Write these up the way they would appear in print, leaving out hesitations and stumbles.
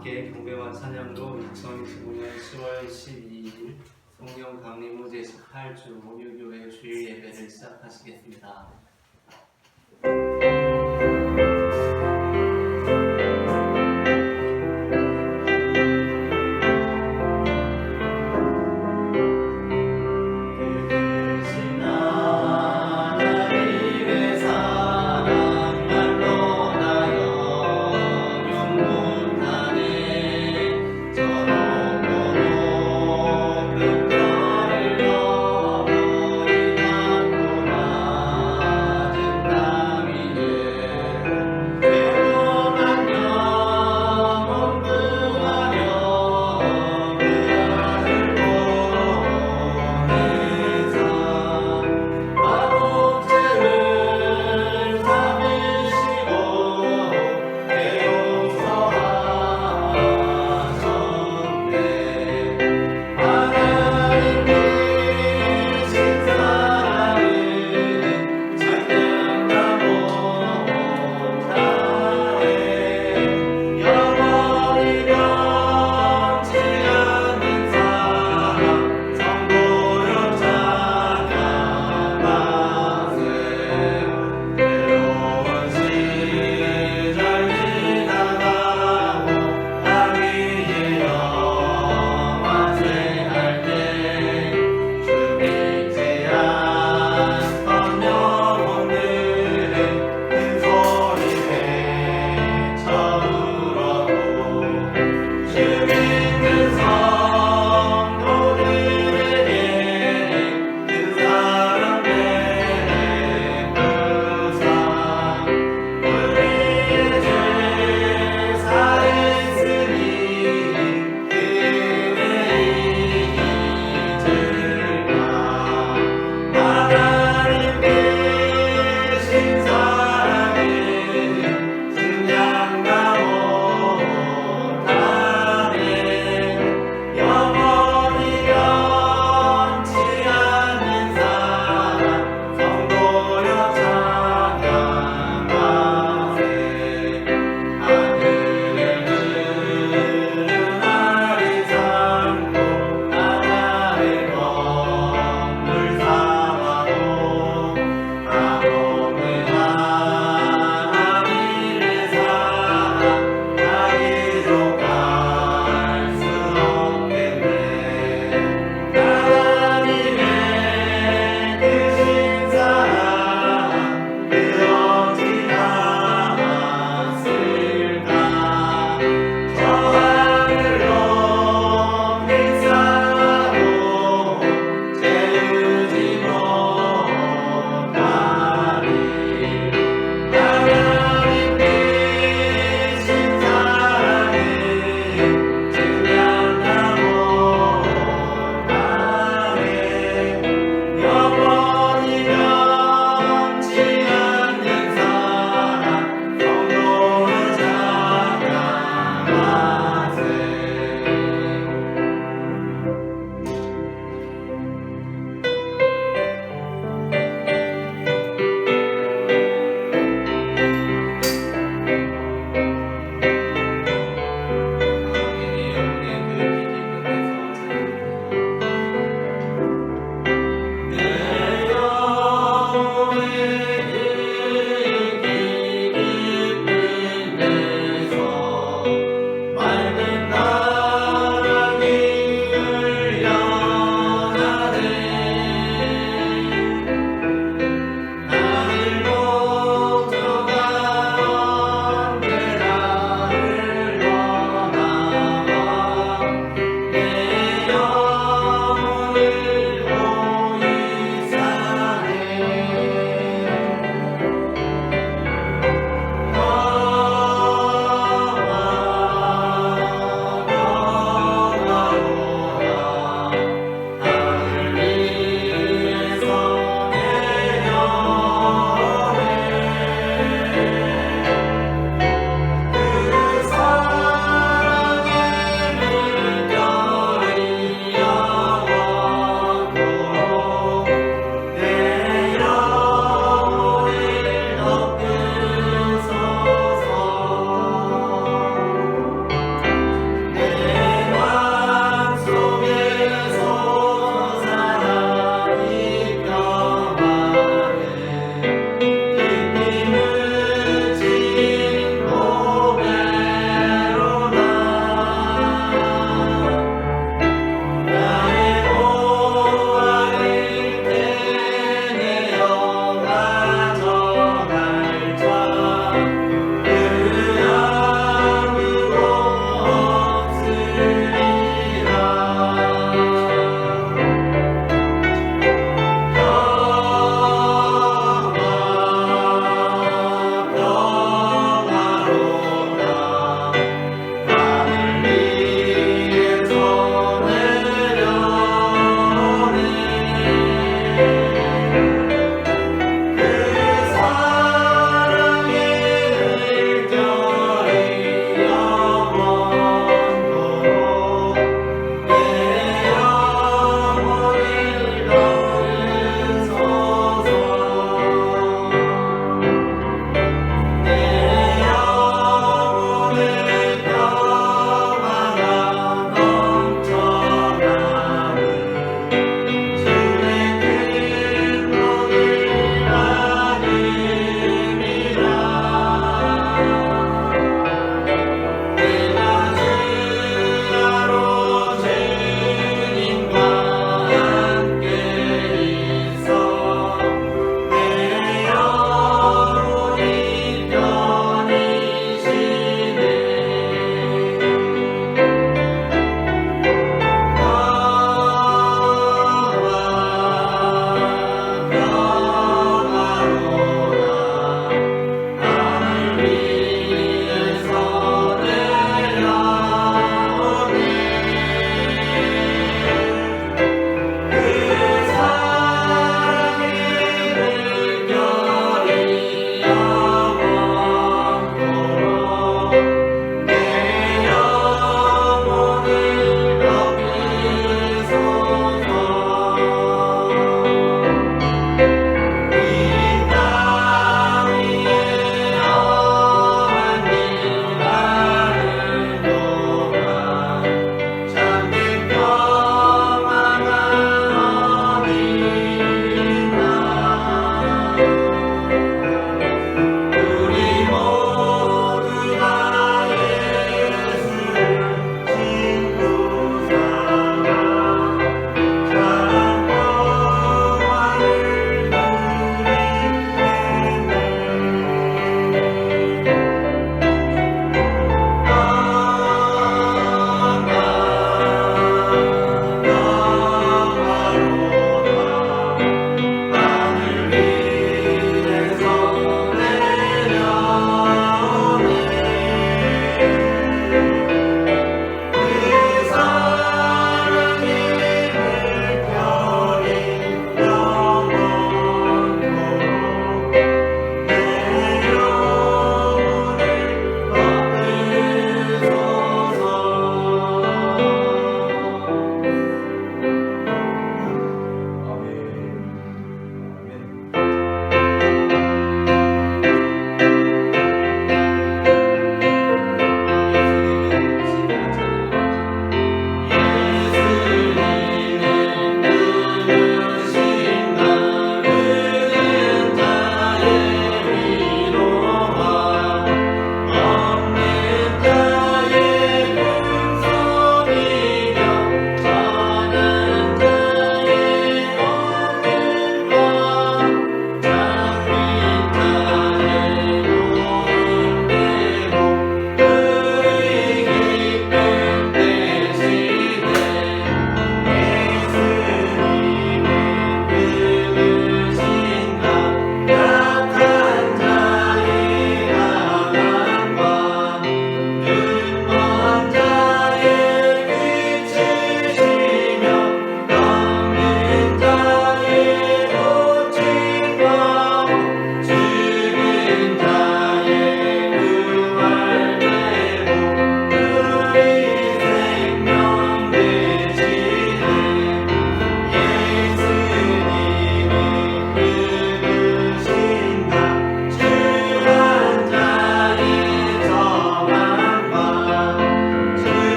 함께 경배와 찬양으로 2025년 10월 12일 성령 강림후 제18주 목요교회 주일 예배를 시작하시겠습니다. 그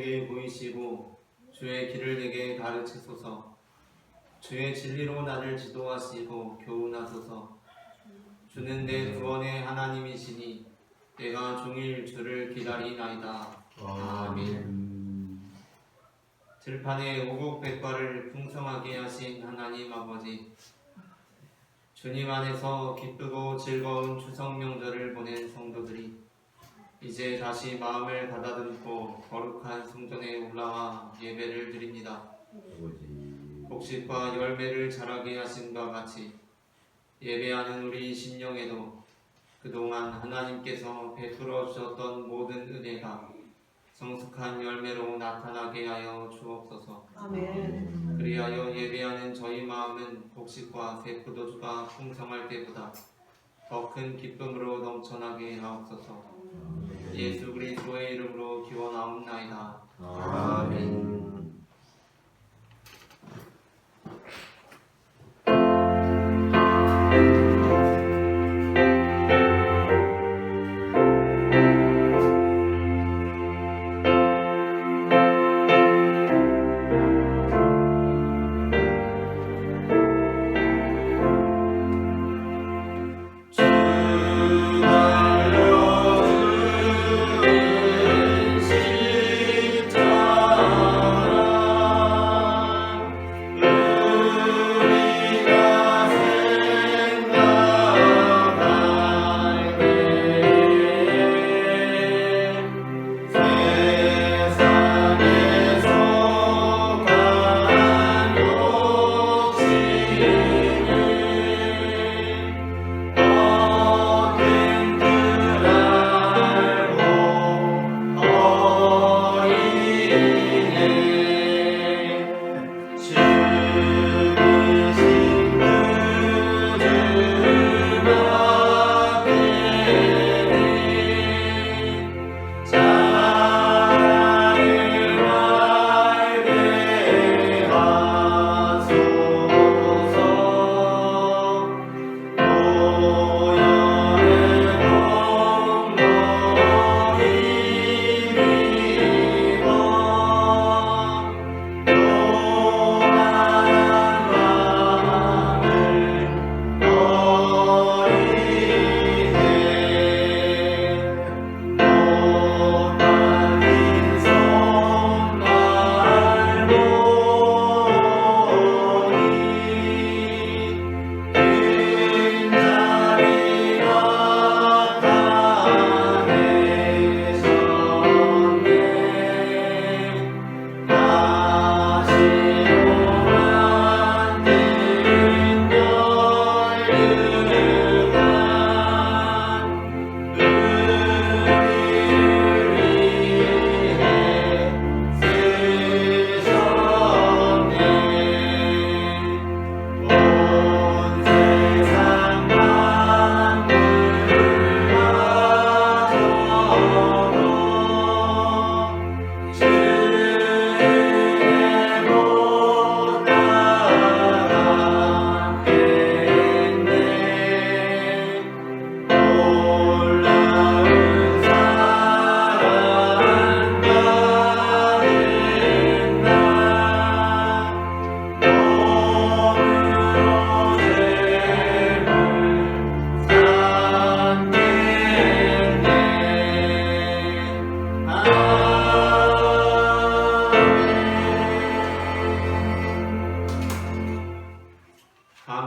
내게 보이시고 주의 길을 내게 가르치소서. 주의 진리로 나를 지도하시고 교훈하소서. 주는 내 구원의 하나님이시니 내가 종일 주를 기다리나이다. 아멘. 들판에 오곡백과를 풍성하게 하신 하나님 아버지, 주님 안에서 기쁘고 즐거운 추석 명절을 보낸 성도들이 이제 다시 마음을 가다듬고 거룩한 성전에 올라와 예배를 드립니다. 곡식과 열매를 자라게 하신 바 같이 예배하는 우리 심령에도 그동안 하나님께서 베풀어 주셨던 모든 은혜가 성숙한 열매로 나타나게 하여 주옵소서. 아멘. 그리하여 예배하는 저희 마음은 곡식과 새 포도주가 풍성할 때보다 더 큰 기쁨으로 넘쳐나게 하옵소서. 예수 그리스도의 이름으로 기원하옵나이다. 아멘.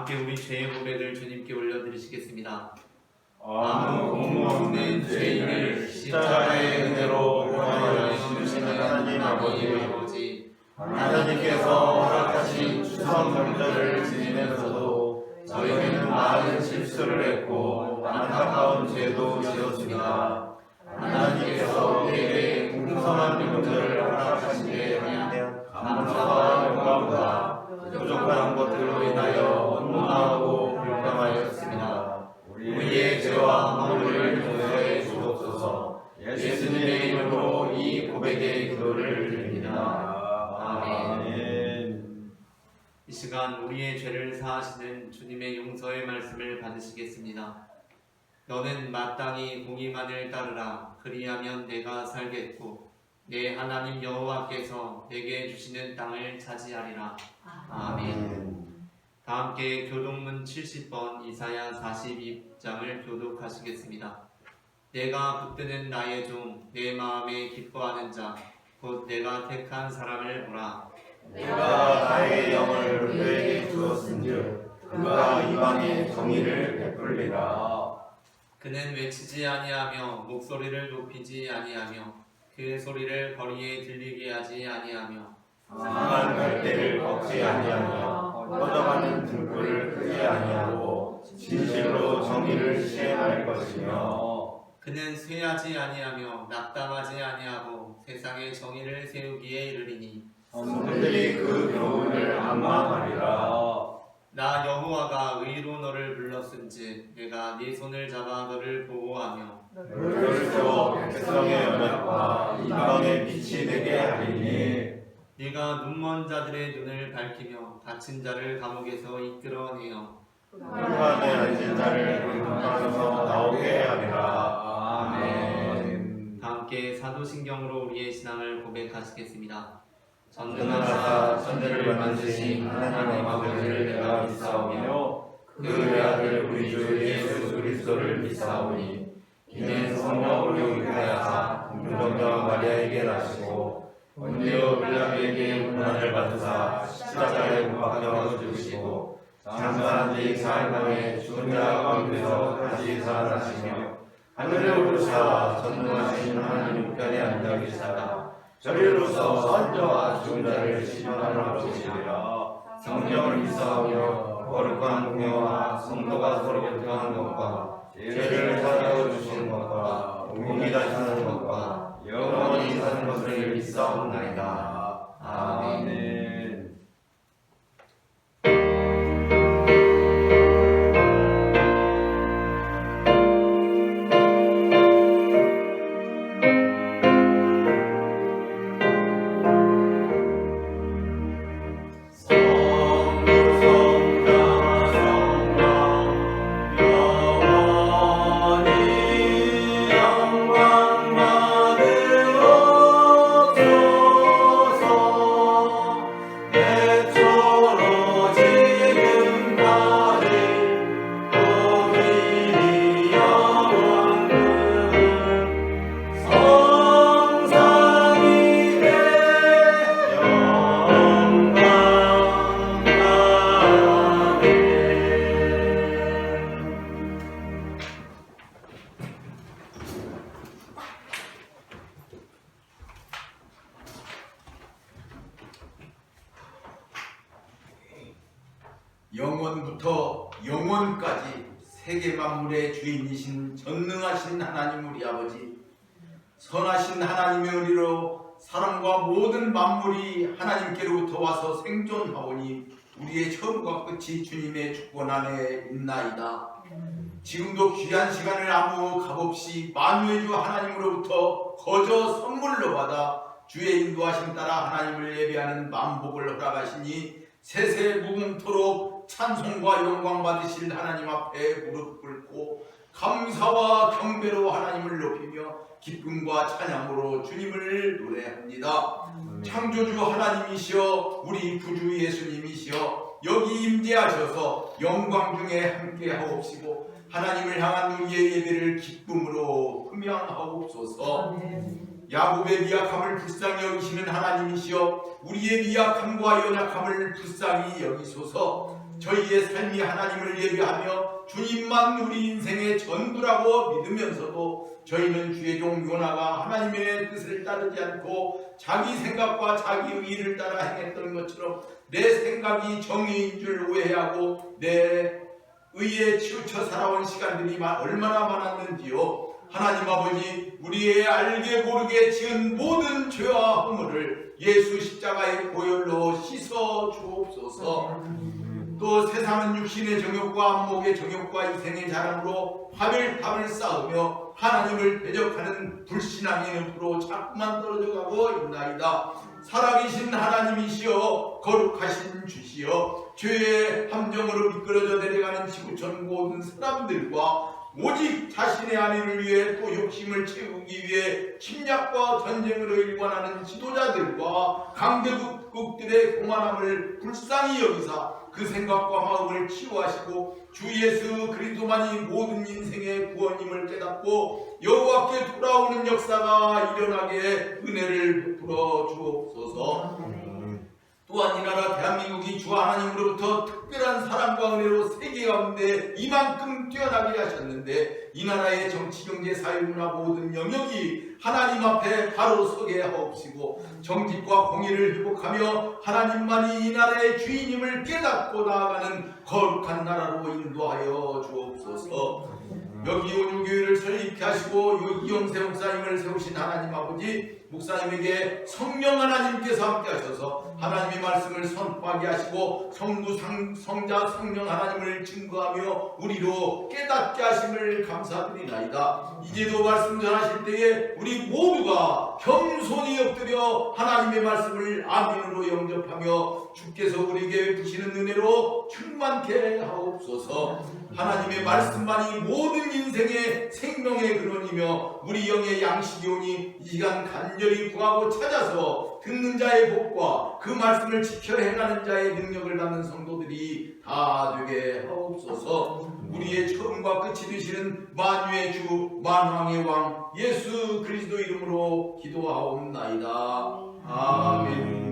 함께 우리 죄의 고백을 주님께 올려드리시겠습니다. 아무 공무 없는 죄인을 십자가의 은혜로 구원하여 주시는 하나님 아버지, 하나님께서 허락하신 추석 명절을 지내면서도 저희는 많은 실수를 했고 안타까운 죄도 지었습니다. 하나님께서 우리에게 풍성한 명절을 허락하신 데에 대한 감사와 영광과 부족한 것들로 인하여 원망하고 불평하였습니다. 우리의 죄와 허물을 용서해 주옵소서. 예수님의 이름으로 이 고백의 기도를 드립니다. 아멘. 이 시간 우리의 죄를 사하시는 주님의 용서의 말씀을 받으시겠습니다. 너는 마땅히 공의만을 따르라. 그리하면 내가 살겠고 내 하나님 여호와께서 내게 주시는 땅을 차지하리라. 아멘. 다 함께 교독문 70번 이사야 42장을 교독하시겠습니다. 내가 붙드는 나의 종, 내 마음에 기뻐하는 자, 곧 내가 택한 사람을 보라. 내가 나의 영을 그에게 주었은즉 그가 이방에 정의를 베풀리라. 그는 외치지 아니하며 목소리를 높이지 아니하며 그 소리를 거리에 들리게 하지 아니하며 상한 갈대를 꺾지 아니하며 뻗어가는 등불을 끄지 아니하고 진실로 정의를 시행할 것이며 그는 쇠하지 아니하며 낙담하지 아니하고 세상에 정의를 세우기에 이르리니 성들이 그 교훈을 앙망하리라. 나 여호와가 의로 너를 불렀은즉 내가 네 손을 잡아 너를 보호하며 너를 주어 백성의 언약과 이방의 빛이 되게 하리니 네가 눈먼 자들의 눈을 밝히며 갇힌 자를 감옥에서 이끌어내어 흑암에 앉은 자를 강에서 나오게 하리라. 아멘. 다 함께 사도신경으로 우리의 신앙을 고백하시겠습니다. 전능하사 천대를 만드신 하나님 아버지를 내가 믿사오며 그 외아들 우리 주 예수 그리스도를 믿사오니 이는 성령으로 잉태하사 동정녀 마리아에게 나시고 본디오 빌라도에게 고난을 받으사 십자가에 못 박혀 죽으시고 장사한 지 사흘 만에 죽은 자 가운데서 다시 살아나시며 하늘에 오르사 전능하신 하나님 우편에 앉아 계시다가 저리로서 선자와 죽은 자를 심판하러 오시리라. 성령을 믿사오며 거룩한 공예와 성도가 서로 교통하는 것과 죄를 사하여 주시는 것과 공이 다시 사는 것과 영원히 사는 것을 믿사옵나이다. 아멘. 영원부터 영원까지 세계 만물의 주인이신 전능하신 하나님 우리 아버지, 선하신 하나님의 은혜로 사람과 모든 만물이 하나님께로부터 와서 생존하오니 우리의 처음과 끝이 주님의 주권 안에 있나이다. 지금도 귀한 시간을 아무 값없이 만유의 주 하나님으로부터 거저 선물로 받아 주의 인도하심 따라 하나님을 예배하는 만복을 허락하시니 세세 무궁토록 찬송과 영광 받으실 하나님 앞에 무릎 꿇고 감사와 경배로 하나님을 높이며 기쁨과 찬양으로 주님을 노래합니다. 창조주 하나님이시여 우리 구주 예수님이시여 여기 임재하셔서 영광 중에 함께 하옵시고 하나님을 향한 우리의 예배를 기쁨으로 흠양하옵소서. 야곱의 미약함을 불쌍히 여기시는 하나님이시여 우리의 미약함과 연약함을 불쌍히 여기소서. 저희의 삶이 하나님을 예배하며 주님만 우리 인생의 전부라고 믿으면서도 저희는 주의 종 요나가 하나님의 뜻을 따르지 않고 자기 생각과 자기 의의를 따라 행했던 것처럼 내 생각이 정의인 줄 오해하고 내 의에 치우쳐 살아온 시간들이 얼마나 많았는지요. 하나님 아버지, 우리의 알게 모르게 지은 모든 죄와 허물을 예수 십자가의 보혈로 씻어 주옵소서. 또 세상은 육신의 정욕과 안목의 정욕과 이생의 자랑으로 화별탑을 쌓으며 하나님을 대적하는 불신앙의 늪으로 자꾸만 떨어져가고 있나이다. 살아계신 하나님이시여 거룩하신 주시여 죄의 함정으로 미끄러져 내려가는 지구촌 모든 사람들과 오직 자신의 안위를 위해 또 욕심을 채우기 위해 침략과 전쟁으로 일관하는 지도자들과 강대국들의 교만함을 불쌍히 여기사 그 생각과 마음을 치유하시고 주 예수 그리스도만이 모든 인생의 구원임을 깨닫고 여호와께 돌아오는 역사가 일어나게 은혜를 베풀어 주옵소서. 또한 이 나라 대한민국이 주 하나님으로부터 특별한 사랑과 은혜로 세계 가운데 이만큼 뛰어나게 하셨는데 이 나라의 정치, 경제, 사회, 문화 모든 영역이 하나님 앞에 바로 서게 하옵시고 정직과 공의를 회복하며 하나님만이 이 나라의 주인임을 깨닫고 나아가는 거룩한 나라로 인도하여 주옵소서. 여기 온유교회를 설립케 하시고 이용세 목사님을 세우신 하나님 아버지, 목사님에게 성령 하나님께서 함께 하셔서 하나님의 말씀을 선포하게 하시고 성자 성령 하나님을 증거하며 우리로 깨닫게 하심을 감사드리나이다. 이제도 말씀 전하실 때에 우리 모두가 겸손히 엎드려 하나님의 말씀을 아멘으로 영접하며 주께서 우리에게 주시는 은혜로 충만케 하옵소서. 하나님의 말씀만이 모든 인생의 생명의 근원이며 우리 영의 양식이 오니 이 시간 간절히 구하고 찾아서 듣는 자의 복과 그 말씀을 지켜 행하는 자의 능력을 받는 성도들이 다 되게 하옵소서. 우리의 처음과 끝이 되시는 만유의 주 만왕의 왕 예수 그리스도 이름으로 기도하옵나이다. 아멘.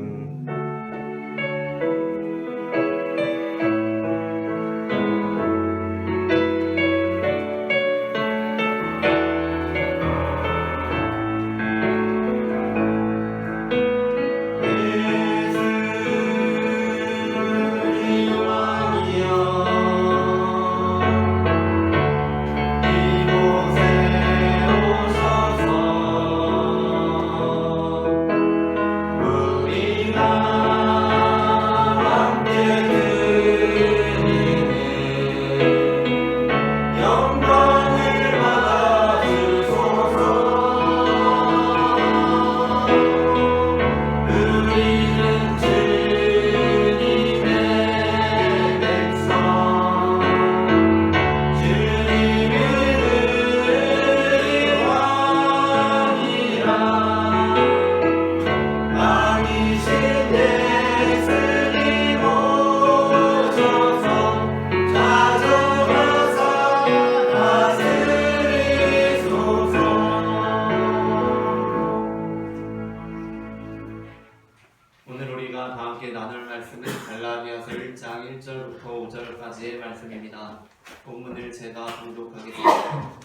오늘 우리가 다 함께 나눌 말씀은 갈라디아서 1장 1절부터 5절까지의 말씀입니다. 본문을 제가 봉독하겠습니다.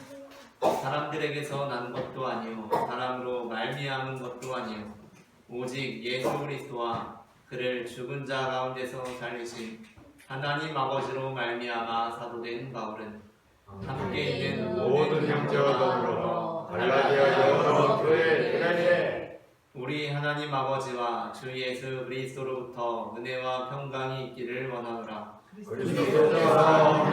사람들에게서 난 것도 아니요 사람으로 말미암은 것도 아니요 오직 예수 그리스도와 그를 죽은 자 가운데서 살리신 하나님 아버지로 말미암아 사도된 바울은 함께 있는 모든 형제와 더불어 갈라디아 여러 교회 대단해 우리 하나님 아버지와 주 예수 그리스도로부터 은혜와 평강이 있기를 원하노라. 그리스도께서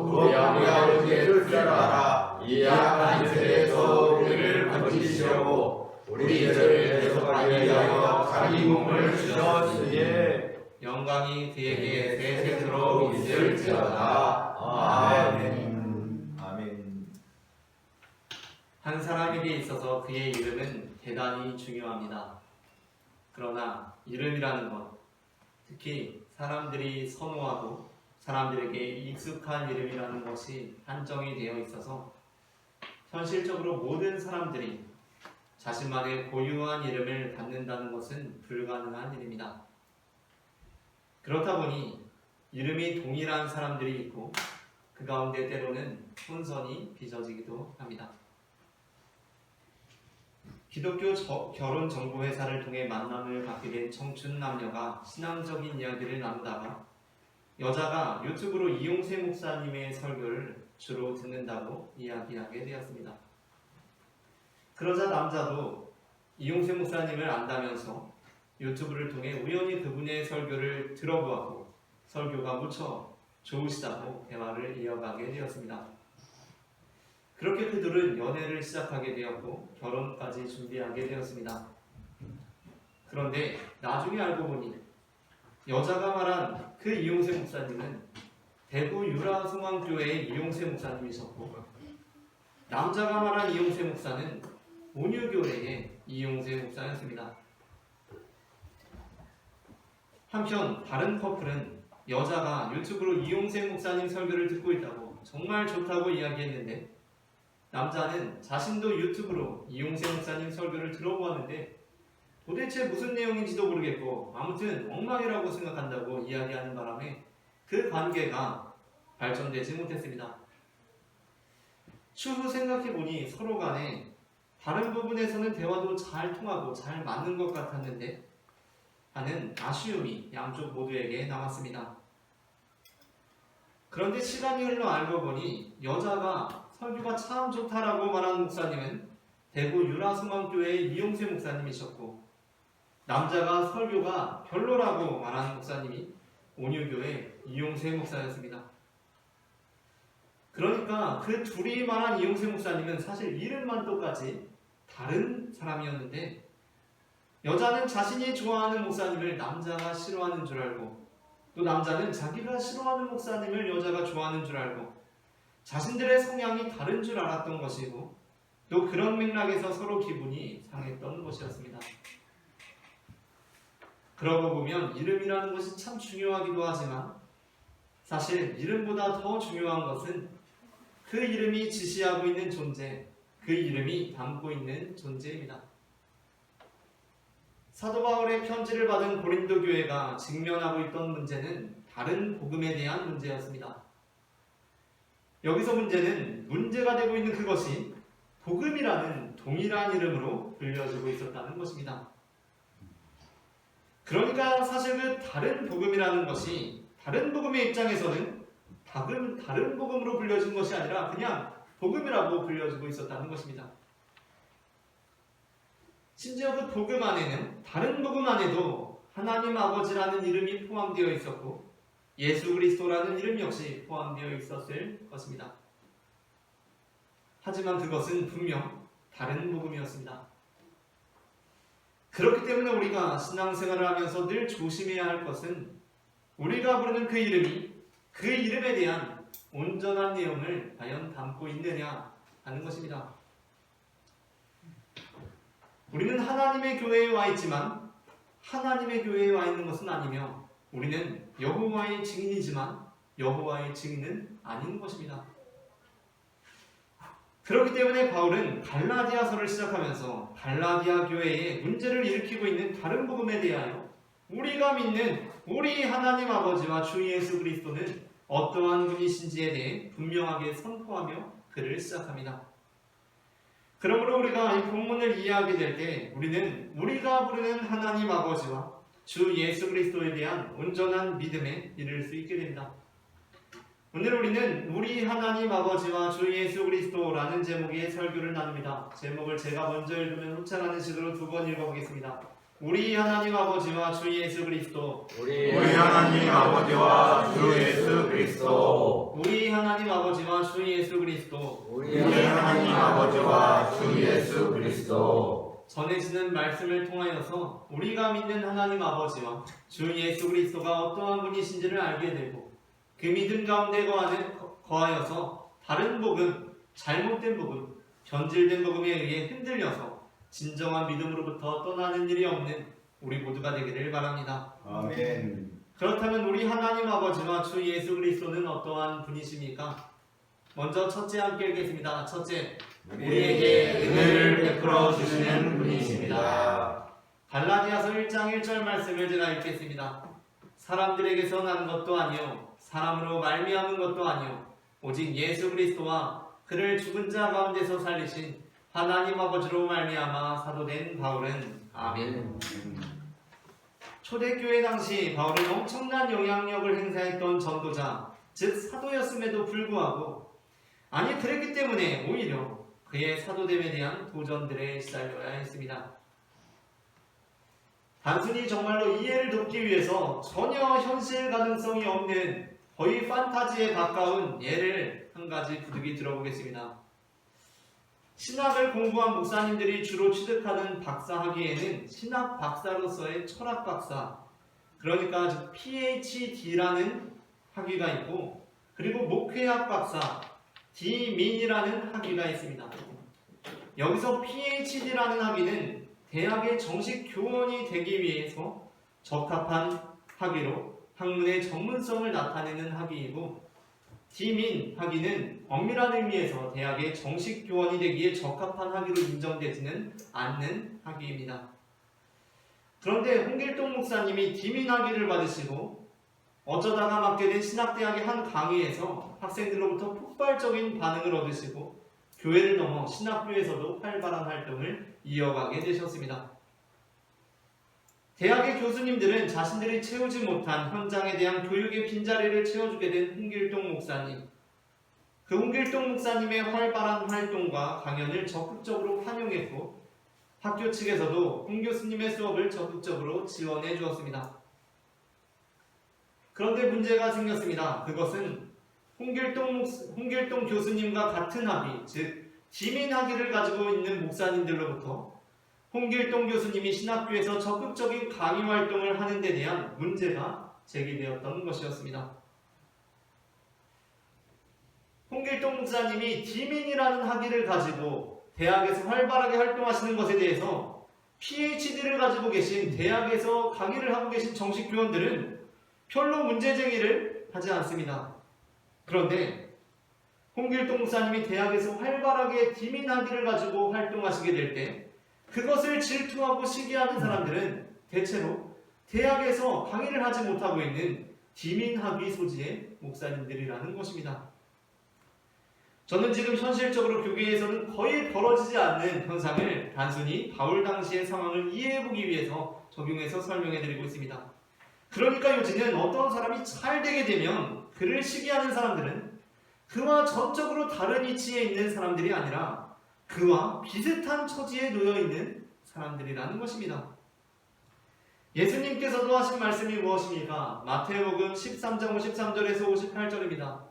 우리 아버지의 뜻을 알아 이 악한 세대에서 우리를 건지시려고 우리 죄를 대속하기 위하여 자기 몸을 주셨으니 영광이 그에게 세세토록 있을지어다. 아멘. 아멘. 한 사람에게 있어서 그의 이름은 대단히 중요합니다. 그러나 이름이라는 것, 특히 사람들이 선호하고 사람들에게 익숙한 이름이라는 것이 한정이 되어 있어서 현실적으로 모든 사람들이 자신만의 고유한 이름을 갖는다는 것은 불가능한 일입니다. 그렇다 보니 이름이 동일한 사람들이 있고 그 가운데 때로는 혼선이 빚어지기도 합니다. 기독교 결혼정보회사를 통해 만남을 갖게 된 청춘 남녀가 신앙적인 이야기를 나누다가 여자가 유튜브로 이용세 목사님의 설교를 주로 듣는다고 이야기하게 되었습니다. 그러자 남자도 이용세 목사님을 안다면서 유튜브를 통해 우연히 그분의 설교를 들어보았고 설교가 무척 좋으시다고 대화를 이어가게 되었습니다. 그렇게 그들은 연애를 시작하게 되었고 결혼까지 준비하게 되었습니다. 그런데 나중에 알고 보니 여자가 말한 그 이용세 목사님은 대구 유라송왕교회의 이용세 목사님이셨고, 남자가 말한 이용세 목사는 온유교회의 이용세 목사였습니다. 한편 다른 커플은 여자가 유튜브로 이용세 목사님 설교를 듣고 있다고 정말 좋다고 이야기했는데, 남자는 자신도 유튜브로 이용세 목사님 설교를 들어보았는데 도대체 무슨 내용인지도 모르겠고 아무튼 엉망이라고 생각한다고 이야기하는 바람에 그 관계가 발전되지 못했습니다. 추후 생각해보니 서로 간에 다른 부분에서는 대화도 잘 통하고 잘 맞는 것 같았는데 하는 아쉬움이 양쪽 모두에게 남았습니다. 그런데 시간이 흘러 알고 보니 여자가 설교가 참 좋다라고 말한 목사님은 대구 유라송왕교회의 이용세 목사님이셨고, 남자가 설교가 별로라고 말한 목사님이 온유교회 이용세 목사였습니다. 그러니까 그 둘이 말한 이용세 목사님은 사실 이름만 똑같이 다른 사람이었는데, 여자는 자신이 좋아하는 목사님을 남자가 싫어하는 줄 알고, 또 남자는 자기가 싫어하는 목사님을 여자가 좋아하는 줄 알고, 자신들의 성향이 다른 줄 알았던 것이고, 또 그런 맥락에서 서로 기분이 상했던 것이었습니다. 그러고 보면 이름이라는 것이 참 중요하기도 하지만 사실 이름보다 더 중요한 것은 그 이름이 지시하고 있는 존재, 그 이름이 담고 있는 존재입니다. 사도 바울의 편지를 받은 고린도 교회가 직면하고 있던 문제는 다른 복음에 대한 문제였습니다. 여기서 문제는 문제가 되고 있는 그것이 복음이라는 동일한 이름으로 불려지고 있었다는 것입니다. 그러니까 사실 그 다른 복음이라는 것이 다른 복음의 입장에서는 다른 복음으로 불려진 것이 아니라 그냥 복음이라고 불려지고 있었다는 것입니다. 심지어 그 복음 안에는 다른 복음 안에도 하나님 아버지라는 이름이 포함되어 있었고 예수 그리스도라는 이름 역시 포함되어 있었을 것입니다. 하지만 그것은 분명 다른 복음이었습니다. 그렇기 때문에 우리가 신앙생활을 하면서 늘 조심해야 할 것은 우리가 부르는 그 이름이 그 이름에 대한 온전한 내용을 과연 담고 있느냐 하는 것입니다. 우리는 하나님의 교회에 와 있지만 하나님의 교회에 와 있는 것은 아니며, 우리는 여호와의 증인이지만 여호와의 증인은 아닌 것입니다. 그렇기 때문에 바울은 갈라디아서를 시작하면서 갈라디아 교회에 문제를 일으키고 있는 다른 복음에 대하여 우리가 믿는 우리 하나님 아버지와 주 예수 그리스도는 어떠한 분이신지에 대해 분명하게 선포하며 글을 시작합니다. 그러므로 우리가 이 본문을 이해하게 될 때 우리는 우리가 부르는 하나님 아버지와 주 예수 그리스도에 대한 온전한 믿음에 이를 수 있게 됩니다. 오늘 우리는 우리 하나님 아버지와 주 예수 그리스도라는 제목의 설교를 나눕니다. 제목을 제가 먼저 읽으면 흡찬하는 식으로 두 번 읽어보겠습니다. 우리 하나님 아버지와 주 예수 그리스도. 우리 하나님 아버지와 주 예수 그리스도. 우리 하나님 아버지와 주 예수 그리스도. 우리 하나님 아버지와 주 예수 그리스도. 전해지는 말씀을 통하여서 우리가 믿는 하나님 아버지와 주 예수 그리스도가 어떠한 분이신지를 알게 되고, 그 믿음 가운데 거하여서 다른 복음, 잘못된 복음, 변질된 복음에 의해 흔들려서 진정한 믿음으로부터 떠나는 일이 없는 우리 모두가 되기를 바랍니다. 아멘. 그렇다면 우리 하나님 아버지와 주 예수 그리스도는 어떠한 분이십니까? 먼저 첫째 함께 읽겠습니다. 첫째, 우리에게 은혜를 베풀어 주시는 분이십니다. 갈라디아서 1장 1절 말씀을 제가 읽겠습니다. 사람들에게서 난 것도 아니요 사람으로 말미암은 것도 아니요 오직 예수 그리스도와 그를 죽은 자 가운데서 살리신 하나님 아버지로 말미암아 사도된 바울은. 아멘. 초대교회 당시 바울은 엄청난 영향력을 행사했던 전도자, 즉 사도였음에도 불구하고, 아니 그랬기 때문에 오히려 그의 사도됨에 대한 도전들에 시달려야 했습니다. 단순히 정말로 이해를 돕기 위해서 전혀 현실 가능성이 없는 거의 판타지에 가까운 예를 한 가지 부득이 들어보겠습니다. 신학을 공부한 목사님들이 주로 취득하는 박사 학위에는 신학 박사로서의 철학 박사, 그러니까 PhD라는 학위가 있고, 그리고 목회학 박사 디민이라는 학위가 있습니다. 여기서 PhD라는 학위는 대학의 정식 교원이 되기 위해서 적합한 학위로 학문의 전문성을 나타내는 학위이고, 디민 학위는 엄밀한 의미에서 대학의 정식 교원이 되기에 적합한 학위로 인정되지는 않는 학위입니다. 그런데 홍길동 목사님이 디민 학위를 받으시고 어쩌다가 맡게 된 신학대학의 한 강의에서 학생들로부터 폭발적인 반응을 얻으시고 교회를 넘어 신학교에서도 활발한 활동을 이어가게 되셨습니다. 대학의 교수님들은 자신들이 채우지 못한 현장에 대한 교육의 빈자리를 채워주게 된 홍길동 목사님. 그 홍길동 목사님의 활발한 활동과 강연을 적극적으로 환영했고 학교 측에서도 홍 교수님의 수업을 적극적으로 지원해 주었습니다. 그런데 문제가 생겼습니다. 그것은 홍길동 교수님과 같은 학위, 즉 디민 학위를 가지고 있는 목사님들로부터 홍길동 교수님이 신학교에서 적극적인 강의 활동을 하는 데 대한 문제가 제기되었던 것이었습니다. 홍길동 목사님이 디민이라는 학위를 가지고 대학에서 활발하게 활동하시는 것에 대해서 PhD를 가지고 계신 대학에서 강의를 하고 계신 정식 교원들은 별로 문제 제기를 하지 않습니다. 그런데 홍길동 목사님이 대학에서 활발하게 디민 학위를 가지고 활동하시게 될 때 그것을 질투하고 시기하는 사람들은 대체로 대학에서 강의를 하지 못하고 있는 디민 학위 소지의 목사님들이라는 것입니다. 저는 지금 현실적으로 교계에서는 거의 벌어지지 않는 현상을 단순히 바울 당시의 상황을 이해해보기 위해서 적용해서 설명해드리고 있습니다. 그러니까 요즘은 어떤 사람이 잘 되게 되면 그를 시기하는 사람들은 그와 전적으로 다른 위치에 있는 사람들이 아니라 그와 비슷한 처지에 놓여있는 사람들이라는 것입니다. 예수님께서도 하신 말씀이 무엇입니까? 마태복음 13장 53절에서 58절입니다.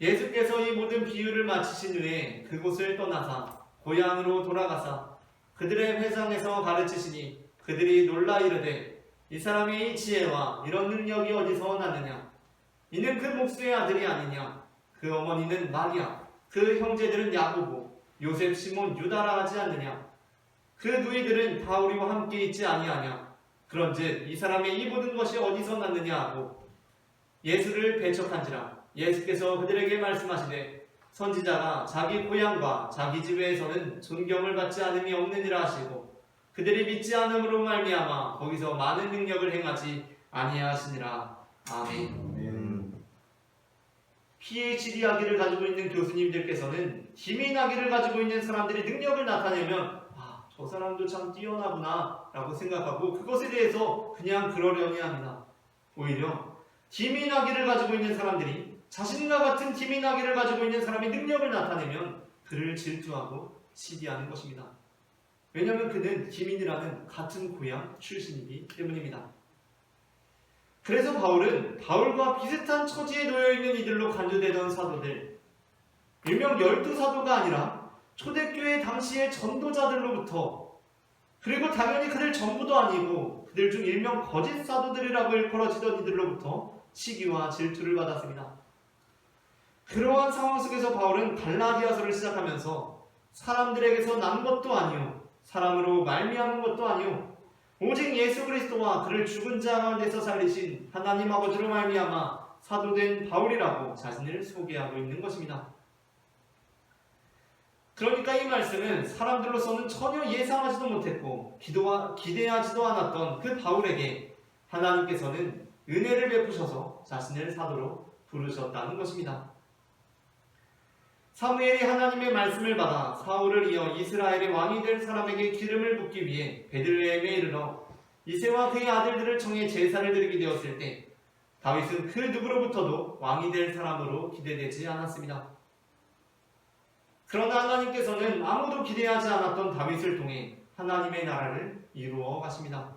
예수께서 이 모든 비유를 마치신 후에 그곳을 떠나사 고향으로 돌아가사 그들의 회당에서 가르치시니 그들이 놀라 이르되 이 사람의 이 지혜와 이런 능력이 어디서 났느냐? 이는 그 목수의 아들이 아니냐? 그 어머니는 마리아, 그 형제들은 야고보, 요셉, 시몬, 유다라 하지 않느냐? 그 누이들은 다 우리와 함께 있지 아니하냐? 그런즉 이 사람의 이 모든 것이 어디서 났느냐 하고 예수를 배척한지라. 예수께서 그들에게 말씀하시되 선지자가 자기 고향과 자기 집에서는 존경을 받지 않음이 없느니라 하시고 그들이 믿지 않음으로 말미암아 거기서 많은 능력을 행하지 아니하시니라. 아멘. PhD 학위를 가지고 있는 교수님들께서는 디민 학위를 가지고 있는 사람들이 능력을 나타내면 저 사람도 참 뛰어나구나 라고 생각하고 그것에 대해서 그냥 그러려니 합니다. 오히려 디민 학위를 가지고 있는 사람들이 자신과 같은 디민 학위를 가지고 있는 사람이 능력을 나타내면 그를 질투하고 시기하는 것입니다. 왜냐하면 그는 디민이라는 같은 고향 출신이기 때문입니다. 그래서 바울은 바울과 비슷한 처지에 놓여있는 이들로 간주되던 사도들, 일명 12사도가 아니라 초대교회 당시의 전도자들로부터, 그리고 당연히 그들 전부도 아니고 그들 중 일명 거짓 사도들이라고 일컬어지던 이들로부터 시기와 질투를 받았습니다. 그러한 상황 속에서 바울은 갈라디아서를 시작하면서 사람들에게서 난 것도 아니요 사람으로 말미암은 것도 아니요 오직 예수 그리스도와 그를 죽은 자 가운데서 살리신 하나님 아버지로 말미암아 사도된 바울이라고 자신을 소개하고 있는 것입니다. 그러니까 이 말씀은 사람들로서는 전혀 예상하지도 못했고 기대하지도 않았던 그 바울에게 하나님께서는 은혜를 베푸셔서 자신을 사도로 부르셨다는 것입니다. 사무엘이 하나님의 말씀을 받아 사울을 이어 이스라엘의 왕이 될 사람에게 기름을 붓기 위해 베들레헴에 이르러 이새와 그의 아들들을 청해 제사를 드리게 되었을 때 다윗은 그 누구로부터도 왕이 될 사람으로 기대되지 않았습니다. 그러나 하나님께서는 아무도 기대하지 않았던 다윗을 통해 하나님의 나라를 이루어 가십니다.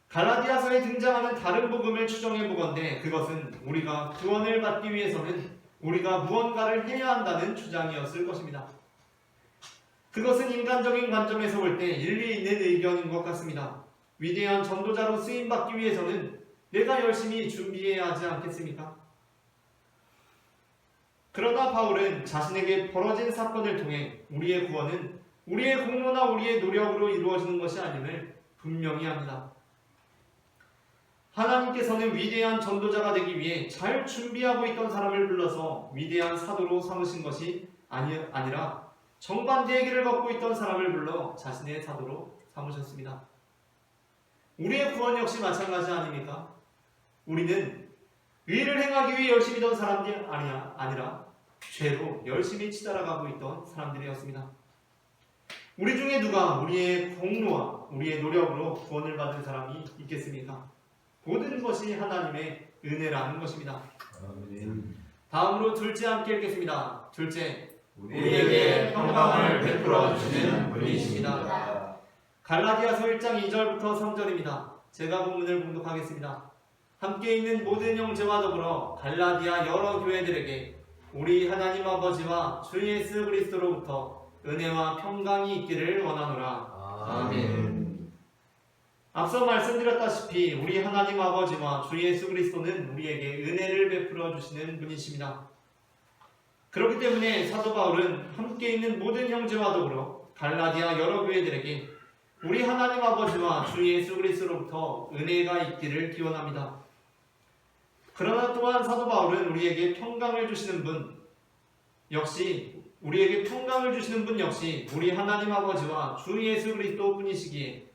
갈라디아서에 등장하는 다른 복음을 추정해 보건대 그것은 우리가 구원을 받기 위해서는 우리가 무언가를 해야 한다는 주장이었을 것입니다. 그것은 인간적인 관점에서 볼 때 일리 있는 의견인 것 같습니다. 위대한 전도자로 쓰임받기 위해서는 내가 열심히 준비해야 하지 않겠습니까? 그러나 바울은 자신에게 벌어진 사건을 통해 우리의 구원은 우리의 공로나 우리의 노력으로 이루어지는 것이 아님을 분명히 합니다. 하나님께서는 위대한 전도자가 되기 위해 잘 준비하고 있던 사람을 불러서 위대한 사도로 삼으신 것이 아니라 정반대의 길을 걷고 있던 사람을 불러 자신의 사도로 삼으셨습니다. 우리의 구원 역시 마찬가지 아닙니까? 우리는 의를 행하기 위해 열심히 던 사람들이 아니라 죄로 열심히 치달아가고 있던 사람들이었습니다. 우리 중에 누가 우리의 공로와 우리의 노력으로 구원을 받은 사람이 있겠습니까? 모든 것이 하나님의 은혜라는 것입니다. 다음으로 둘째 함께 읽겠습니다. 둘째, 우리에게 평강을 베풀어 주시는 분이십니다. 갈라디아서 1장 2절부터 3절입니다. 제가 본문을 봉독하겠습니다. 함께 있는 모든 형제와 더불어 갈라디아 여러 교회들에게 우리 하나님 아버지와 주 예수 그리스도로부터 은혜와 평강이 있기를 원하노라. 아멘. 앞서 말씀드렸다시피 우리 하나님 아버지와 주 예수 그리스도는 우리에게 은혜를 베풀어 주시는 분이십니다. 그렇기 때문에 사도 바울은 함께 있는 모든 형제와 더불어 갈라디아 여러 교회들에게 우리 하나님 아버지와 주 예수 그리스도로부터 은혜가 있기를 기원합니다. 그러나 또한 사도 바울은 우리에게 평강을 주시는 분 역시 우리 하나님 아버지와 주 예수 그리스도 뿐이시기에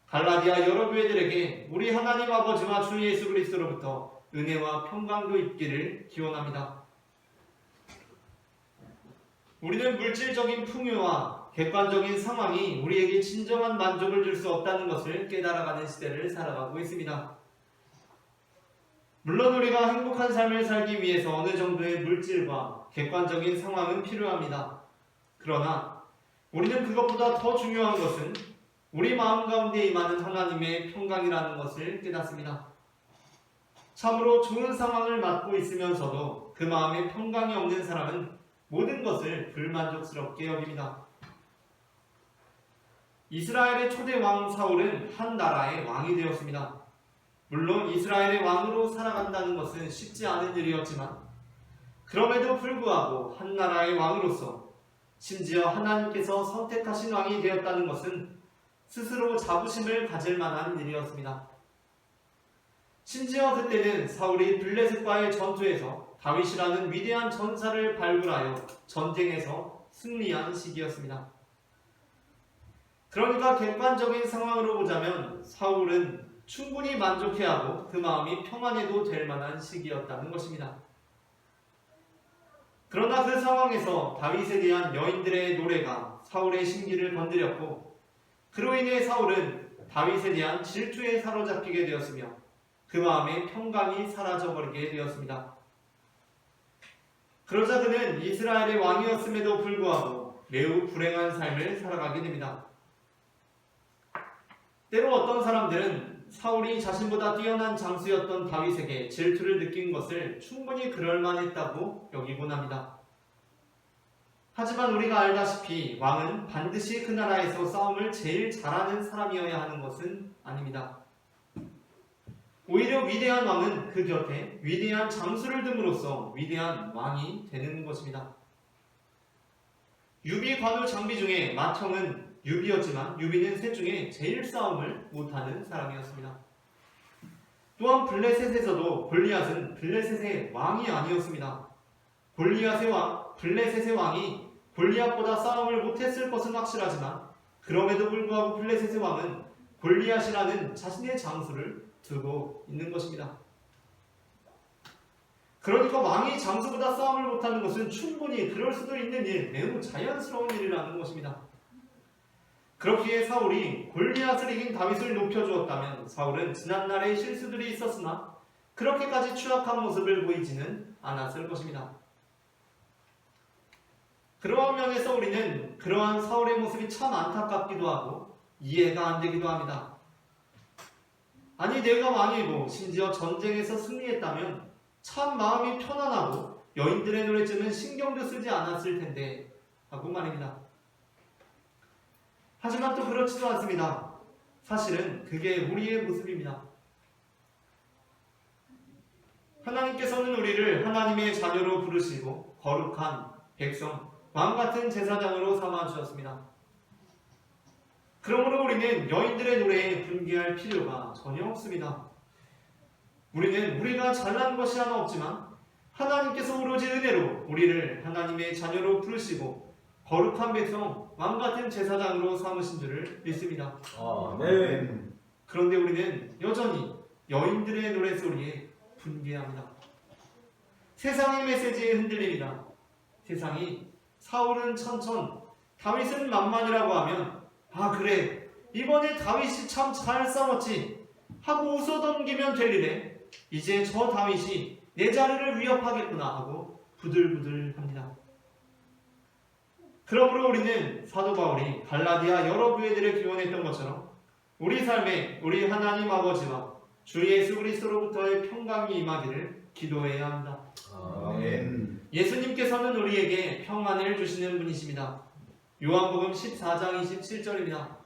갈라디아 여러 교회들에게 우리 하나님 아버지와 주 예수 그리스도로부터 은혜와 평강도 있기를 기원합니다. 우리는 물질적인 풍요와 객관적인 상황이 우리에게 진정한 만족을 줄 수 없다는 것을 깨달아가는 시대를 살아가고 있습니다. 물론 우리가 행복한 삶을 살기 위해서 어느 정도의 물질과 객관적인 상황은 필요합니다. 그러나 우리는 그것보다 더 중요한 것은 우리 마음 가운데 임하는 하나님의 평강이라는 것을 깨닫습니다. 참으로 좋은 상황을 맞고 있으면서도 그 마음에 평강이 없는 사람은 모든 것을 불만족스럽게 여깁니다. 이스라엘의 초대 왕 사울은 한 나라의 왕이 되었습니다. 물론 이스라엘의 왕으로 살아간다는 것은 쉽지 않은 일이었지만 그럼에도 불구하고 한 나라의 왕으로서 심지어 하나님께서 선택하신 왕이 되었다는 것은 스스로 자부심을 가질 만한 일이었습니다. 심지어 그때는 사울이 블레셋과의 전투에서 다윗이라는 위대한 전사를 발굴하여 전쟁에서 승리한 시기였습니다. 그러니까 객관적인 상황으로 보자면 사울은 충분히 만족해하고 그 마음이 평안해도 될 만한 시기였다는 것입니다. 그러나 그 상황에서 다윗에 대한 여인들의 노래가 사울의 심기를 건드렸고 그로 인해 사울은 다윗에 대한 질투에 사로잡히게 되었으며 그 마음의 평강이 사라져버리게 되었습니다. 그러자 그는 이스라엘의 왕이었음에도 불구하고 매우 불행한 삶을 살아가게 됩니다. 때로 어떤 사람들은 사울이 자신보다 뛰어난 장수였던 다윗에게 질투를 느낀 것을 충분히 그럴만했다고 여기곤 합니다. 하지만 우리가 알다시피 왕은 반드시 그 나라에서 싸움을 제일 잘하는 사람이어야 하는 것은 아닙니다. 오히려 위대한 왕은 그 곁에 위대한 장수를 둠으로써 위대한 왕이 되는 것입니다. 유비 관우 장비 중에 맏형은 유비였지만 유비는 셋 중에 제일 싸움을 못하는 사람이었습니다. 또한 블레셋에서도 골리앗은 블레셋의 왕이 아니었습니다. 블레셋의 왕이 골리앗보다 싸움을 못했을 것은 확실하지만 그럼에도 불구하고 블레셋의 왕은 골리앗이라는 자신의 장수를 두고 있는 것입니다. 그러니까 왕이 장수보다 싸움을 못하는 것은 충분히 그럴 수도 있는 일, 매우 자연스러운 일이라는 것입니다. 그렇기에 사울이 골리앗을 이긴 다윗을 높여주었다면 사울은 지난날의 실수들이 있었으나 그렇게까지 추악한 모습을 보이지는 않았을 것입니다. 그러한 면에서 우리는 그러한 사울의 모습이 참 안타깝기도 하고 이해가 안 되기도 합니다. 아니 내가 왕이고 심지어 전쟁에서 승리했다면 참 마음이 편안하고 여인들의 노래쯤은 신경도 쓰지 않았을 텐데 하고 말입니다. 하지만 또 그렇지도 않습니다. 사실은 그게 우리의 모습입니다. 하나님께서는 우리를 하나님의 자녀로 부르시고 거룩한 백성, 왕같은 제사장으로 삼아주셨습니다. 그러므로 우리는 여인들의 노래에 분개할 필요가 전혀 없습니다. 우리는 우리가 잘난 것이 하나 없지만 하나님께서 오로지 은혜로 우리를 하나님의 자녀로 부르시고 거룩한 백성, 왕같은 제사장으로 삼으신 줄을 믿습니다. 아멘. 그런데 우리는 여전히 여인들의 노래소리에 분개합니다. 세상의 메시지에 흔들립니다. 세상이 사울은 천천, 다윗은 만만이라고 하면 아 그래 이번에 다윗이 참 잘 싸웠지 하고 웃어넘기면 될 일에 이제 저 다윗이 내 자리를 위협하겠구나 하고 부들부들합니다. 그러므로 우리는 사도 바울이 갈라디아 여러 교회들에 기원했던 것처럼 우리 삶에 우리 하나님 아버지와 주 예수 그리스도로부터의 평강이 임하기를 기도해야 합니다. 아멘. 예수님께서는 우리에게 평안을 주시는 분이십니다. 요한복음 14장 27절입니다.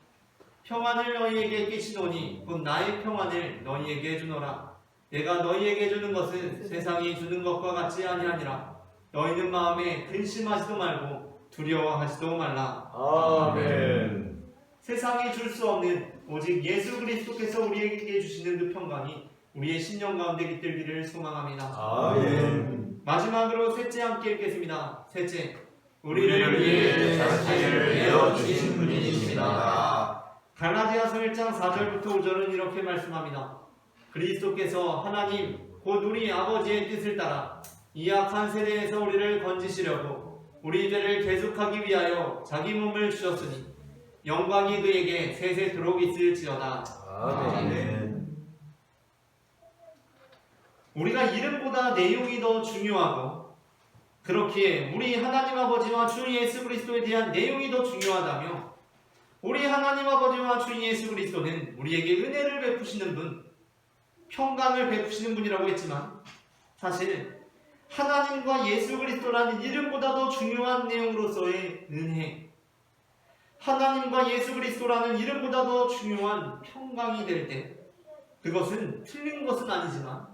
평안을 너희에게 끼치노니 곧 나의 평안을 너희에게 주노라. 내가 너희에게 주는 것은 세상이 주는 것과 같지 아니하니라. 너희는 마음에 근심하지도 말고 두려워하지도 말라. 아멘. 세상이 줄 수 없는 오직 예수 그리스도께서 우리에게 주시는 그 평강이 우리의 신령 가운데 깃들기를 소망합니다. 아멘. 마지막으로 셋째 함께 읽겠습니다. 셋째, 우리를 위해 자신을 내어주신 분이십니다. 갈라디아서 1장 4절부터 5절은 이렇게 말씀합니다. 그리스도께서 하나님 곧 우리 아버지의 뜻을 따라 이 악한 세대에서 우리를 건지시려고 우리 죄를 계속하기 위하여 자기 몸을 주셨으니 영광이 그에게 세세토록 있을지어다. 아멘. 우리가 이름보다 내용이 더 중요하고 그렇기에 우리 하나님 아버지와 주 예수 그리스도에 대한 내용이 더 중요하다며 우리 하나님 아버지와 주 예수 그리스도는 우리에게 은혜를 베푸시는 분, 평강을 베푸시는 분이라고 했지만 사실 하나님과 예수 그리스도라는 이름보다 더 중요한 내용으로서의 은혜, 하나님과 예수 그리스도라는 이름보다 더 중요한 평강이 될 때 그것은 틀린 것은 아니지만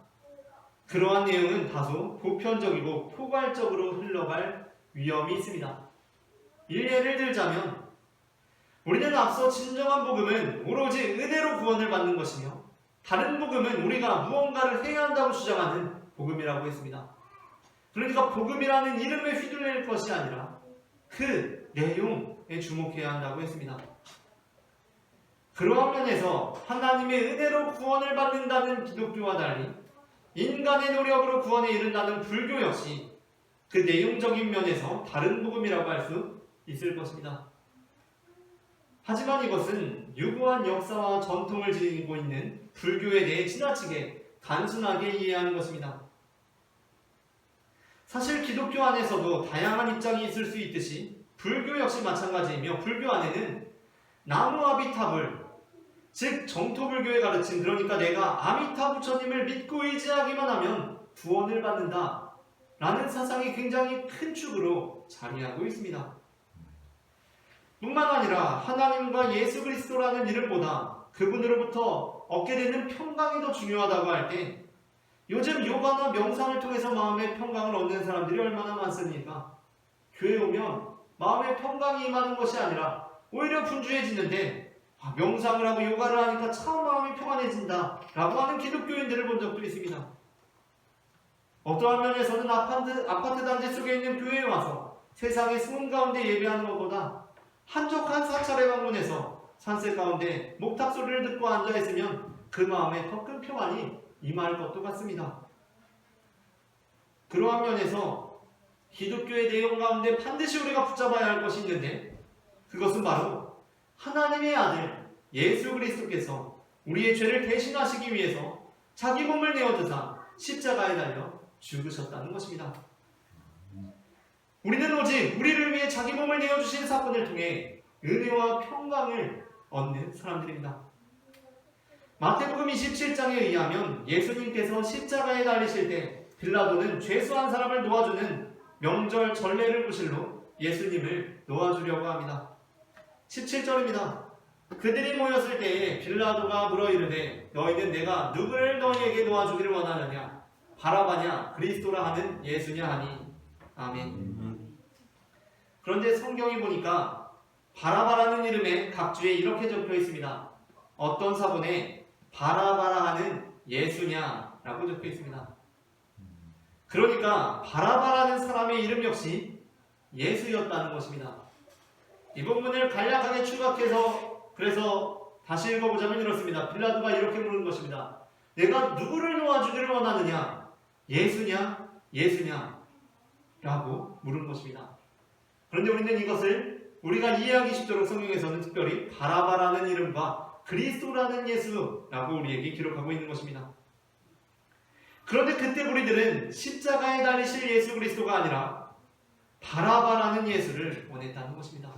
그러한 내용은 다소 보편적이고 포괄적으로 흘러갈 위험이 있습니다. 예를 들자면 우리는 앞서 진정한 복음은 오로지 은혜로 구원을 받는 것이며 다른 복음은 우리가 무언가를 해야 한다고 주장하는 복음이라고 했습니다. 그러니까 복음이라는 이름에 휘둘릴 것이 아니라 그 내용에 주목해야 한다고 했습니다. 그러한 면에서 하나님의 은혜로 구원을 받는다는 기독교와 달리 인간의 노력으로 구원에 이른다는 불교 역시 그 내용적인 면에서 다른 복음이라고 할 수 있을 것입니다. 하지만 이것은 유구한 역사와 전통을 지니고 있는 불교에 대해 지나치게 단순하게 이해하는 것입니다. 사실 기독교 안에서도 다양한 입장이 있을 수 있듯이 불교 역시 마찬가지이며 불교 안에는 나무 아비타불, 즉 정토불교의 가르침, 그러니까 내가 아미타 부처님을 믿고 의지하기만 하면 구원을 받는다 라는 사상이 굉장히 큰 축으로 자리하고 있습니다. 뿐만 아니라 하나님과 예수 그리스도라는 이름보다 그분으로부터 얻게 되는 평강이 더 중요하다고 할 때 요즘 요가나 명상을 통해서 마음의 평강을 얻는 사람들이 얼마나 많습니까? 교회 오면 마음의 평강이 임하는 것이 아니라 오히려 분주해지는데 명상을 하고 요가를 하니까 참 마음이 평안해진다 라고 하는 기독교인들을 본 적도 있습니다. 어떠한 면에서는 아파트 단지 속에 있는 교회에 와서 세상의 숨은 가운데 예배하는 것보다 한적한 사찰에 방문해서 산세 가운데 목탁 소리를 듣고 앉아있으면 그 마음에 더 큰 평안이 임할 것도 같습니다. 그러한 면에서 기독교의 내용 가운데 반드시 우리가 붙잡아야 할 것이 있는데 그것은 바로 하나님의 아들 예수 그리스도께서 우리의 죄를 대신하시기 위해서 자기 몸을 내어주사 십자가에 달려 죽으셨다는 것입니다. 우리는 오직 우리를 위해 자기 몸을 내어주신 사건을 통해 은혜와 평강을 얻는 사람들입니다. 마태복음 27장에 의하면 예수님께서 십자가에 달리실 때 빌라도는 죄수한 사람을 놓아주는 명절 전례를 구실로 예수님을 놓아주려고 합니다. 17절입니다. 그들이 모였을 때에 빌라도가 물어 이르되 너희는 내가 누구를 너희에게 놓아주기를 원하느냐? 바라바냐 그리스도라 하는 예수냐 하니 아멘. 그런데 성경에 보니까 바라바라는 이름에 각주에 이렇게 적혀 있습니다. 어떤 사본에 바라바라하는 예수냐라고 적혀 있습니다. 그러니까 바라바라는 사람의 이름 역시 예수였다는 것입니다. 이 부분을 간략하게 추각해서 그래서 다시 읽어보자면 이렇습니다. 빌라도가 이렇게 물은 것입니다. 내가 누구를 놓아주기를 원하느냐? 예수냐? 예수냐? 라고 물은 것입니다. 그런데 우리는 이것을 우리가 이해하기 쉽도록 성경에서는 특별히 바라바라는 이름과 그리스도라는 예수라고 우리에게 기록하고 있는 것입니다. 그런데 그때 우리들은 십자가에 달리실 예수 그리스도가 아니라 바라바라는 예수를 원했다는 것입니다.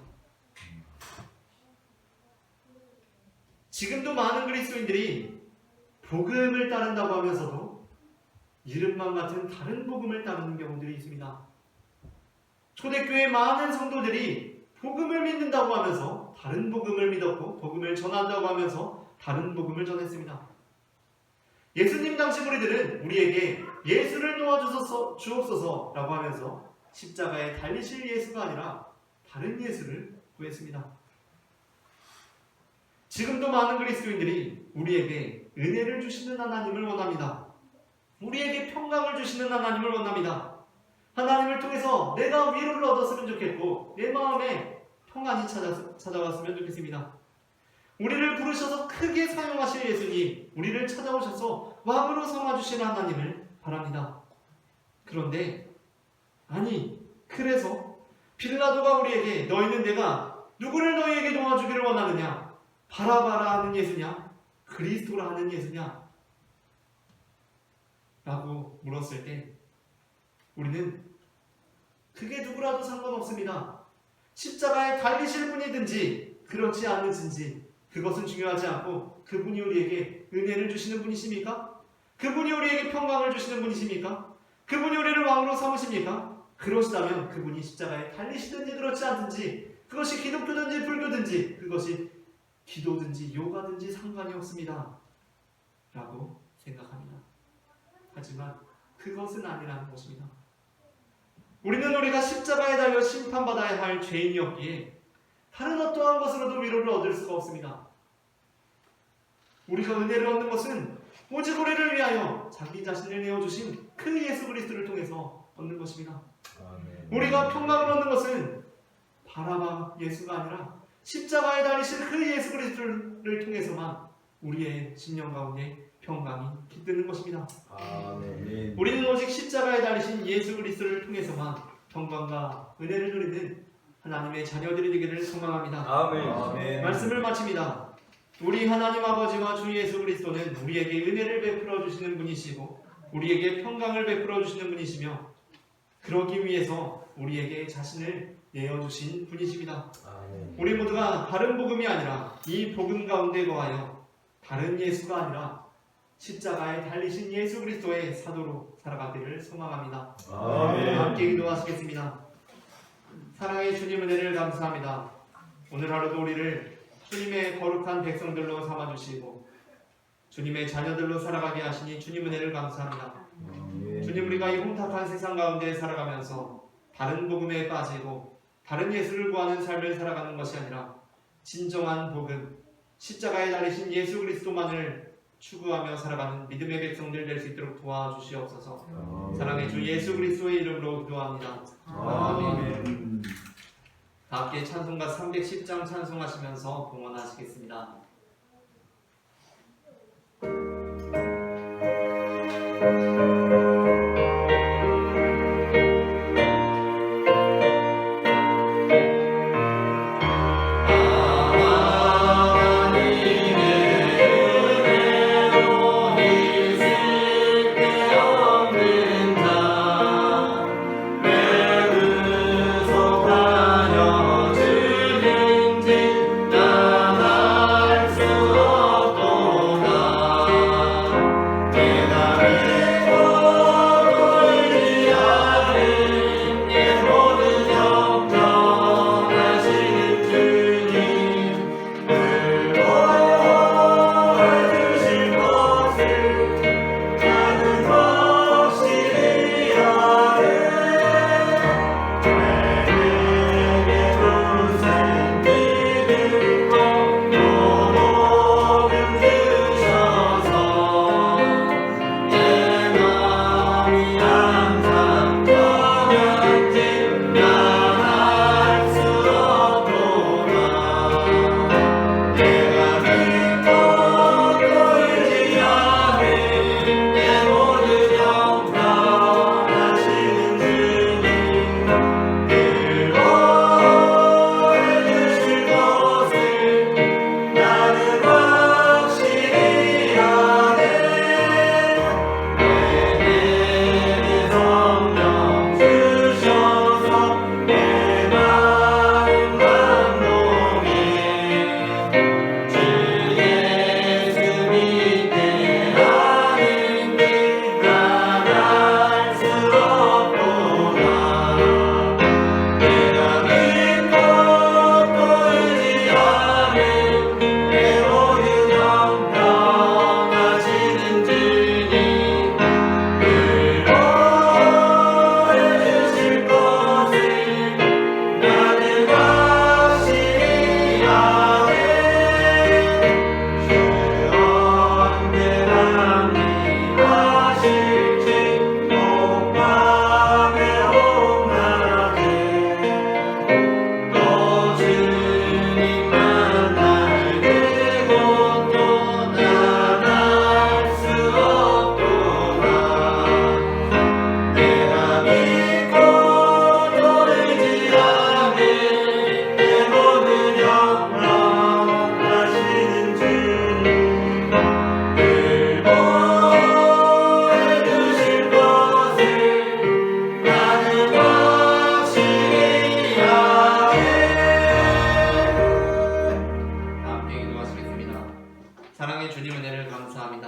지금도 많은 그리스도인들이 복음을 따른다고 하면서도 이름만 같은 다른 복음을 따르는 경우들이 있습니다. 초대교회 많은 성도들이 복음을 믿는다고 하면서 다른 복음을 믿었고 복음을 전한다고 하면서 다른 복음을 전했습니다. 예수님 당시 우리들은 우리에게 예수를 주옵소서라고 하면서 십자가에 달리실 예수가 아니라 다른 예수를 구했습니다. 지금도 많은 그리스도인들이 우리에게 은혜를 주시는 하나님을 원합니다. 우리에게 평강을 주시는 하나님을 원합니다. 하나님을 통해서 내가 위로를 얻었으면 좋겠고 내 마음에 평안이 찾아왔으면 좋겠습니다. 우리를 부르셔서 크게 사용하실 예수님, 우리를 찾아오셔서 왕으로 삼아주시는 하나님을 바랍니다. 그런데 그래서 빌라도가 우리에게 너희는 내가 누구를 너희에게 도와주기를 원하느냐? 바라바라 하는 예수냐? 그리스도라 하는 예수냐? 라고 물었을 때 우리는 그게 누구라도 상관없습니다. 십자가에 달리실 분이든지 그렇지 않으든지 그것은 중요하지 않고 그분이 우리에게 은혜를 주시는 분이십니까? 그분이 우리에게 평강을 주시는 분이십니까? 그분이 우리를 왕으로 삼으십니까? 그러시다면 그분이 십자가에 달리시든지 그렇지 않든지 그것이 기독교든지 불교든지 그것이 기도든지 요가든지 상관이 없습니다. 라고 생각합니다. 하지만 그것은 아니라는 것입니다. 우리가 십자가에 달려 심판받아야 할 죄인이었기에 다른 어떠한 것으로도 위로를 얻을 수가 없습니다. 우리가 은혜를 얻는 것은 오직 우리를 위하여 자기 자신을 내어주신 그 예수 그리스도를 통해서 얻는 것입니다. 우리가 평강을 얻는 것은 바라바 예수가 아니라 십자가에 달리신 그 예수 그리스도를 통해서만 우리의 심령 가운데 평강이 깃드는 것입니다. 아멘. 우리는 오직 십자가에 달리신 예수 그리스도를 통해서만 평강과 은혜를 누리는 하나님의 자녀들이 되기를 소망합니다. 아멘. 말씀을 마칩니다. 우리 하나님 아버지와 주 예수 그리스도는 우리에게 은혜를 베풀어 주시는 분이시고 우리에게 평강을 베풀어 주시는 분이시며 그러기 위해서 우리에게 자신을 내어주신 분이십니다. 아멘. 우리 모두가 다른 복음이 아니라 이 복음 가운데 거하여 다른 예수가 아니라 십자가에 달리신 예수 그리스도의 사도로 살아가기를 소망합니다. 아멘. 함께 기도하시겠습니다. 사랑의 주님 은혜를 감사합니다. 오늘 하루도 우리를 주님의 거룩한 백성들로 삼아주시고 주님의 자녀들로 살아가게 하시니 주님 은혜를 감사합니다. 주님, 우리가 이 혼탁한 세상 가운데 살아가면서 다른 복음에 빠지고 다른 예수를 구하는 삶을 살아가는 것이 아니라 진정한 복음, 십자가에 달리신 예수 그리스도만을 추구하며 살아가는 믿음의 백성들 될 수 있도록 도와주시옵소서. 사랑의 주 예수 그리스도의 이름으로 기도합니다. 아멘. 다 함께 찬송가 310장 찬송하시면서 봉헌하시겠습니다. 날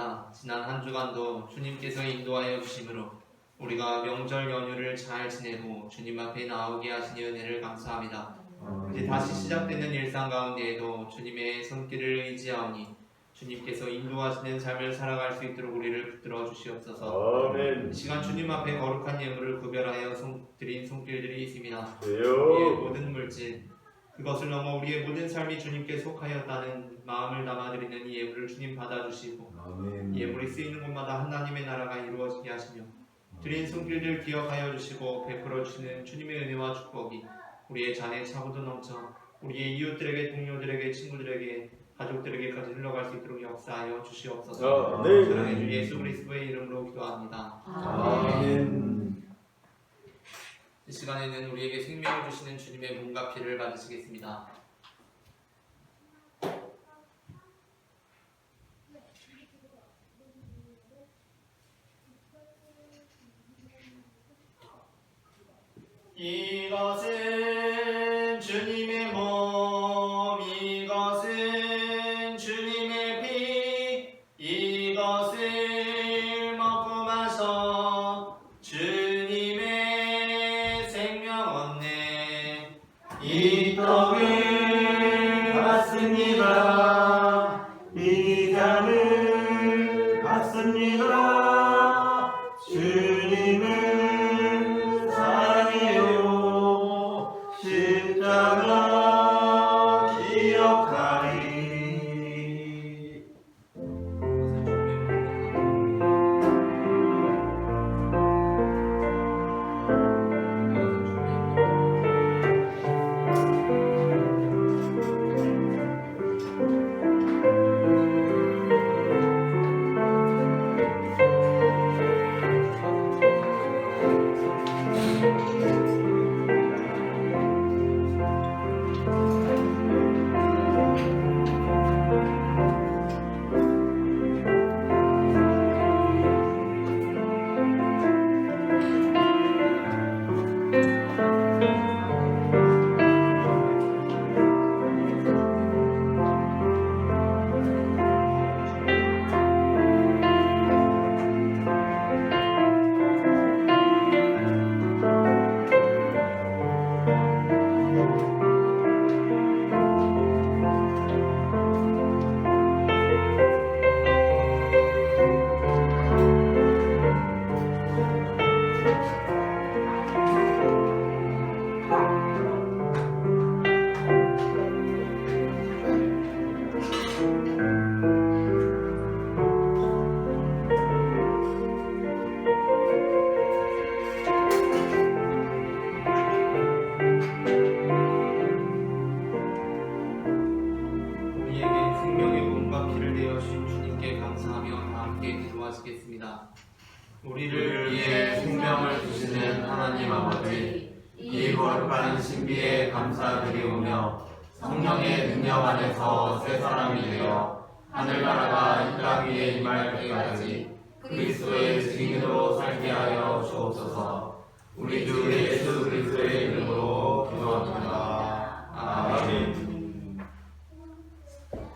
감사합니다. 지난 한 주간도 주님께서 인도하여 주심으로 우리가 명절 연휴를 잘 지내고 주님 앞에 나오게 하시니 은혜를 감사합니다. 이제 다시 시작되는 일상 가운데에도 주님의 손길을 의지하오니 주님께서 인도하시는 삶을 살아갈 수 있도록 우리를 붙들어 주시옵소서. 아멘. 이 시간 주님 앞에 거룩한 예물을 구별하여 드린 손길들이 있습니다. 우리의 주여. 모든 물질, 그것을 넘어 우리의 모든 삶이 주님께 속하였다는 마음을 담아드리는 이 예물을 주님 받아주시고 아멘. 예물이 쓰이는 곳마다 하나님의 나라가 이루어지게 하시며 드린 손길들 기억하여 주시고 베풀어 주시는 주님의 은혜와 축복이 우리의 잔에 차고도 넘쳐 우리의 이웃들에게, 동료들에게, 친구들에게, 가족들에게까지 흘러갈 수 있도록 역사하여 주시옵소서. 네. 사랑의 주 예수 그리스도의 이름으로 기도합니다. 아멘. 이 시간에는 우리에게 생명을 주시는 주님의 몸과 피를 받으시겠습니다. 이것은 주님의 몸, 이것은 주님의 피, 이것을 먹고 마셔 주님의 생명 얻네. 이 떡을 받습니다. 이 잔을 받습니다. 주님을 사랑해요. 십자가 기억하리. 우리에게 생명의 몸과 피를 내어주신 주님께 감사하며 다 함께 기도하시겠습니다. 우리를 위해 생명을 주시는 하나님 아버지, 이 거룩한 신비에 감사드리오며 성령의 능력 안에서 새 사람이 되어 하늘나라가 이 땅 위에 임할 때까지 그리스도의 증인으로 살게 하여 주옵소서. 우리 주 예수 그리스도의 이름으로 기도합니다. 아멘.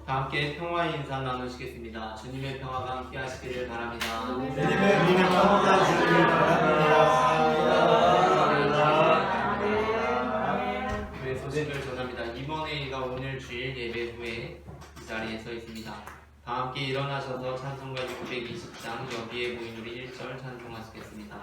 다 함께 평화의 인사 나누시겠습니다. 주님의 평화가 함께 하시기를 바랍니다. 주님의 평화가 하시기를 바랍니다. 교회 소식을 전합니다. 이번 회의가 오늘 주일 예배 후에 이 자리에 서 있습니다. 다 함께 일어나셔서 찬송가 620장 여기에 모인 우리 1절 찬송하시겠습니다.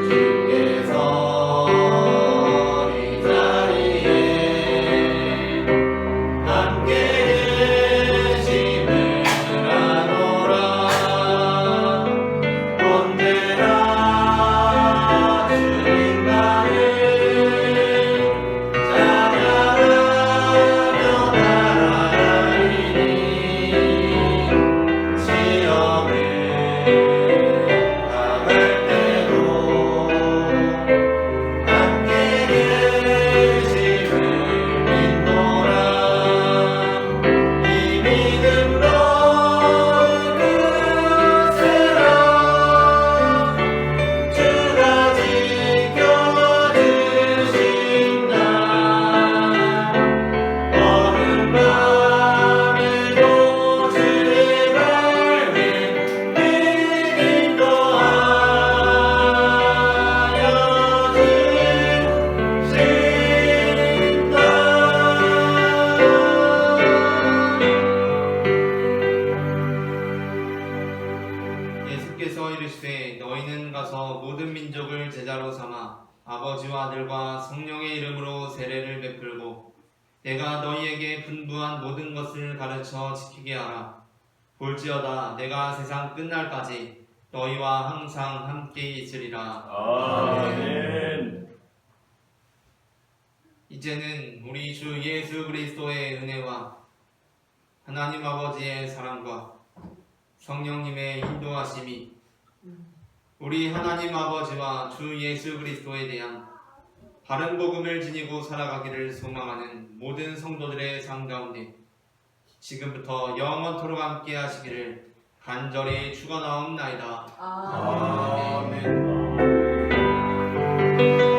주께서 이 자리에 아버지와 아들과 성령의 이름으로 세례를 베풀고 내가 너희에게 분부한 모든 것을 가르쳐 지키게 하라. 볼지어다 내가 세상 끝날까지 너희와 항상 함께 있으리라. 아멘. 이제는 우리 주 예수 그리스도의 은혜와 하나님 아버지의 사랑과 성령님의 인도하심이 우리 하나님 아버지와 주 예수 그리스도에 대한 바른 복음을 지니고 살아가기를 소망하는 모든 성도들의 삶 가운데 지금부터 영원토록 함께 하시기를 간절히 축원하옵나이다. 아멘. 아멘.